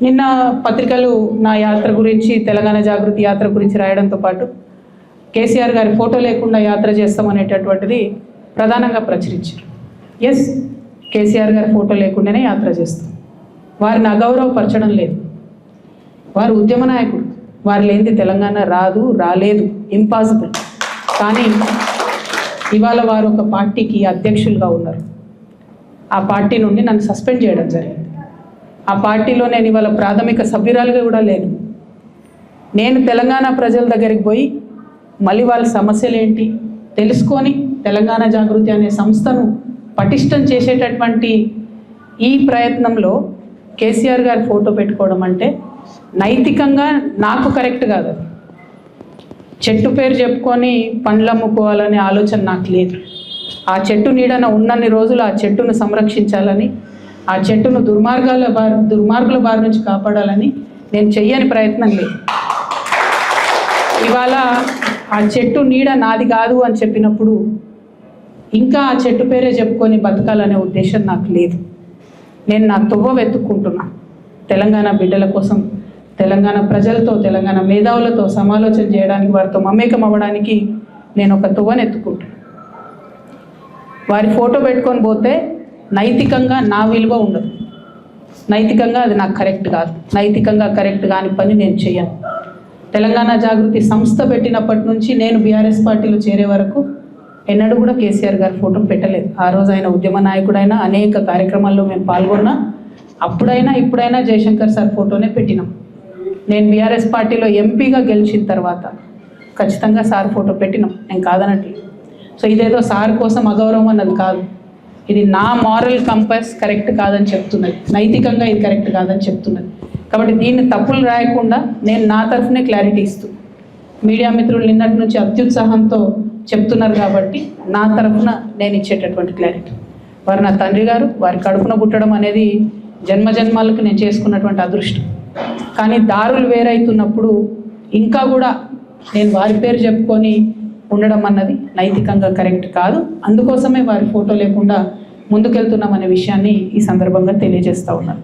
నిన్న పత్రికలు నా యాత్ర గురించి తెలంగాణ జాగృతి యాత్ర గురించి రాయడంతో పాటు కేసీఆర్ గారి ఫోటో లేకుండా యాత్ర చేస్తామనేటటువంటిది ప్రధానంగా ప్రచురించారు. ఎస్, కేసీఆర్ గారి ఫోటో లేకుండానే యాత్ర చేస్తాం. వారిని అగౌరవపరచడం లేదు. వారు ఉద్యమ నాయకుడు. వారు లేనిది తెలంగాణ రాదు, రాలేదు, ఇంపాసిబుల్. కానీ ఇవాళ వారు ఒక పార్టీకి అధ్యక్షులుగా ఉన్నారు. ఆ పార్టీ నుండి నన్ను సస్పెండ్ చేయడం జరిగింది. ఆ పార్టీలో నేను ఇవాళ ప్రాథమిక సభ్యురాలుగా కూడా లేను. నేను తెలంగాణ ప్రజల దగ్గరికి పోయి మళ్ళీ వాళ్ళ సమస్యలు ఏంటి తెలుసుకొని తెలంగాణ జాగృతి అనే సంస్థను పటిష్టం చేసేటటువంటి ఈ ప్రయత్నంలో కేసీఆర్ గారి ఫోటో పెట్టుకోవడం అంటే నైతికంగా నాకు కరెక్ట్ కాదు. చెట్టు పేరు చెప్పుకొని పండ్లు అమ్ముకోవాలనే ఆలోచన నాకు లేదు. ఆ చెట్టు నీడన ఉన్నన్ని రోజులు ఆ చెట్టును సంరక్షించాలని, ఆ చెట్టును దుర్మార్గుల బారి నుంచి కాపాడాలని నేను చెయ్యని ప్రయత్నం లేదు. ఇవాళ ఆ చెట్టు నీడ నాది కాదు అని చెప్పినప్పుడు ఇంకా ఆ చెట్టు పేరే చెప్పుకొని బతకాలనే ఉద్దేశం నాకు లేదు. నేను నా తువ్వ వెతుక్కుంటున్నా. తెలంగాణ బిడ్డల కోసం, తెలంగాణ ప్రజలతో, తెలంగాణ మేధావులతో సమాలోచన చేయడానికి, వారితో మమేకం అవ్వడానికి నేను ఒక తువ్వను ఎత్తుకుంటున్నాను. వారి ఫోటో పెట్టుకొని పోతే నైతికంగా నా విలువ ఉండదు. నైతికంగా అది నాకు కరెక్ట్ కాదు. నైతికంగా కరెక్ట్ కాని పని నేను చేయను. తెలంగాణ జాగృతి సంస్థ పెట్టినప్పటి నుంచి నేను బీఆర్ఎస్ పార్టీలో చేరే వరకు ఎన్నడూ కూడా కేసీఆర్ గారి ఫోటో పెట్టలేదు. ఆ రోజు ఆయన ఉద్యమ నాయకుడైనా అనేక కార్యక్రమాల్లో మేము పాల్గొన్నా. అప్పుడైనా ఇప్పుడైనా జయశంకర్ సార్ ఫోటోనే పెట్టినాం. నేను బీఆర్ఎస్ పార్టీలో ఎంపీగా గెలిచిన తర్వాత ఖచ్చితంగా సార్ ఫోటో పెట్టినాం. నేను కాదనట్లేదు. సో ఇదేదో సార్ కోసం అగౌరవం అన్నది కాదు. ఇది నా మారల్ కంపాస్ కరెక్ట్ కాదని చెప్తున్నది. నైతికంగా ఇది కరెక్ట్ కాదని చెప్తున్నది. కాబట్టి దీన్ని తప్పులు రాయకుండా నేను నా తరఫునే క్లారిటీ ఇస్తూ, మీడియా మిత్రులు నిన్నటి నుంచి అత్యుత్సాహంతో చెప్తున్నారు కాబట్టి నా తరఫున నేను ఇచ్చేటటువంటి క్లారిటీ. వారు నా తండ్రి గారు. వారి కడుపున పుట్టడం అనేది జన్మజన్మాలకు నేను చేసుకున్నటువంటి అదృష్టం. కానీ దారులు వేరైతున్నప్పుడు ఇంకా కూడా నేను వారి పేరు చెప్పుకొని ఉండడం అన్నది నైతికంగా కరెక్ట్ కాదు. అందుకోసమే వారి ఫోటో లేకుండా ముందుకెళ్తున్నామనే విషయాన్ని ఈ సందర్భంగా తెలియజేస్తూ ఉన్నాను.